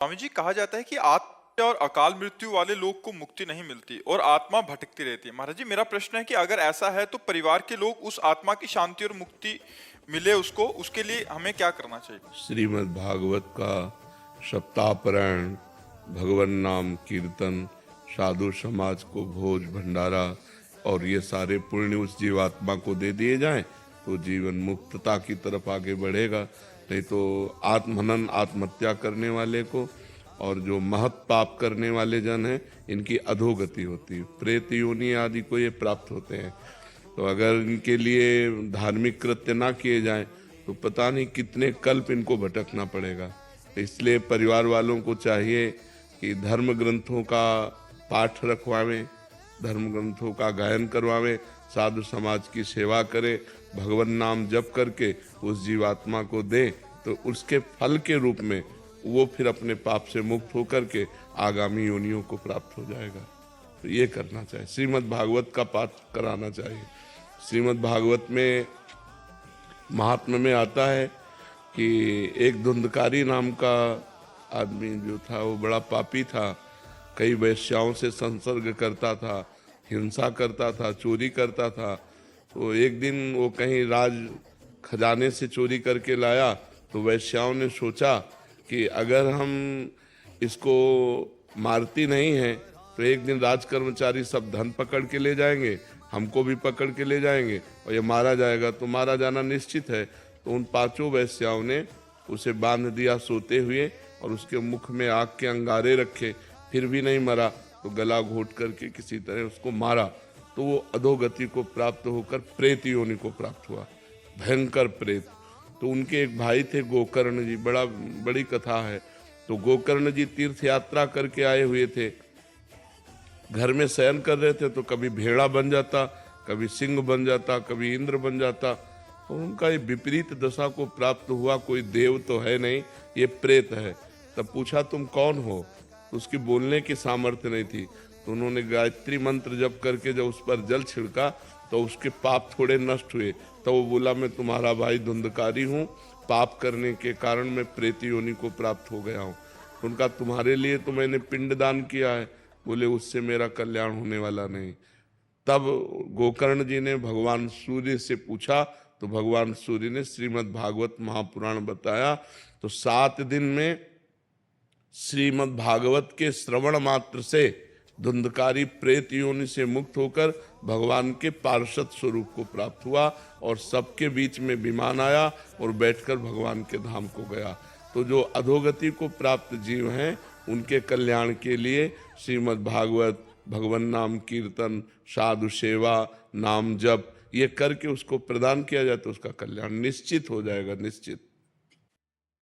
स्वामी जी, कहा जाता है कि आत्मा और अकाल मृत्यु वाले लोग को मुक्ति नहीं मिलती और आत्मा भटकती रहती है। महाराज जी, मेरा प्रश्न है कि अगर ऐसा है तो परिवार के लोग उस आत्मा की शांति और मुक्ति मिले उसको, उसके लिए हमें क्या करना चाहिए? श्रीमद् भागवत का सप्ताह पारायण, भगवान नाम कीर्तन, साधु समाज को भोज भंडारा और ये सारे पुण्य उस जीवात्मा को दे दिए जाएं तो जीवन मुक्तता की तरफ आगे बढ़ेगा। नहीं तो आत्महनन, आत्महत्या करने वाले को और जो महत पाप करने वाले जन हैं इनकी अधोगति होती है, प्रेत योनि आदि को ये प्राप्त होते हैं। तो अगर इनके लिए धार्मिक कृत्य ना किए जाएं तो पता नहीं कितने कल्प इनको भटकना पड़ेगा। इसलिए परिवार वालों को चाहिए कि धर्म ग्रंथों का पाठ रखवावें, धर्म ग्रंथों का गायन करवावें, साधु समाज की सेवा करें, भगवान नाम जप करके उस जीवात्मा को दें तो उसके फल के रूप में वो फिर अपने पाप से मुक्त होकर के आगामी योनियों को प्राप्त हो जाएगा। तो ये करना चाहिए, श्रीमद् भागवत का पाठ कराना चाहिए। श्रीमद् भागवत में महात्म्य में आता है कि एक धुंधकारी नाम का आदमी जो था वो बड़ा पापी था, कई वैश्याओं से संसर्ग करता था, हिंसा करता था, चोरी करता था। तो एक दिन वो कहीं राज खजाने से चोरी करके लाया तो वैश्याओं ने सोचा कि अगर हम इसको मारती नहीं हैं तो एक दिन राज कर्मचारी सब धन पकड़ के ले जाएंगे, हमको भी पकड़ के ले जाएंगे और ये मारा जाएगा तो मारा जाना निश्चित है। तो उन पांचों वैश्याओं ने उसे बांध दिया सोते हुए और उसके मुख में आग के अंगारे रखे, फिर भी नहीं मरा तो गला घोट करके किसी तरह उसको मारा। तो वो अधोगति को प्राप्त होकर प्रेत योनि को प्राप्त हुआ, भयंकर प्रेत। तो उनके एक भाई थे गोकर्ण जी, बड़ी कथा है। तो गोकर्ण जी तीर्थ यात्रा करके आए हुए थे, घर में शयन कर रहे थे तो कभी भेड़ा बन जाता, कभी सिंह बन जाता, कभी इंद्र बन जाता। तो उनका ये विपरीत दशा को प्राप्त हुआ, कोई देव तो है नहीं, ये प्रेत है। तब पूछा तुम कौन हो? तो उसकी बोलने की सामर्थ्य नहीं थी। तो उन्होंने गायत्री मंत्र जप करके जब उस पर जल छिड़का तो उसके पाप थोड़े नष्ट हुए। तो वो बोला मैं तुम्हारा भाई धुंधकारी हूँ, पाप करने के कारण मैं प्रेत योनि को प्राप्त हो गया हूँ। उनका तुम्हारे लिए तो मैंने पिंडदान किया है। बोले उससे मेरा कल्याण होने वाला नहीं। तब गोकर्ण जी ने भगवान सूर्य से पूछा तो भगवान सूर्य ने श्रीमद् भागवत महापुराण बताया। तो 7 दिन में श्रीमद् भागवत के श्रवण मात्र से धुंधकारी प्रेत योनि से मुक्त होकर भगवान के पार्षद स्वरूप को प्राप्त हुआ और सबके बीच में विमान आया और बैठकर भगवान के धाम को गया। तो जो अधोगति को प्राप्त जीव हैं उनके कल्याण के लिए श्रीमद् भागवत, भगवान नाम कीर्तन, साधु सेवा, नाम जप ये करके उसको प्रदान किया जाए तो उसका कल्याण निश्चित हो जाएगा, निश्चित।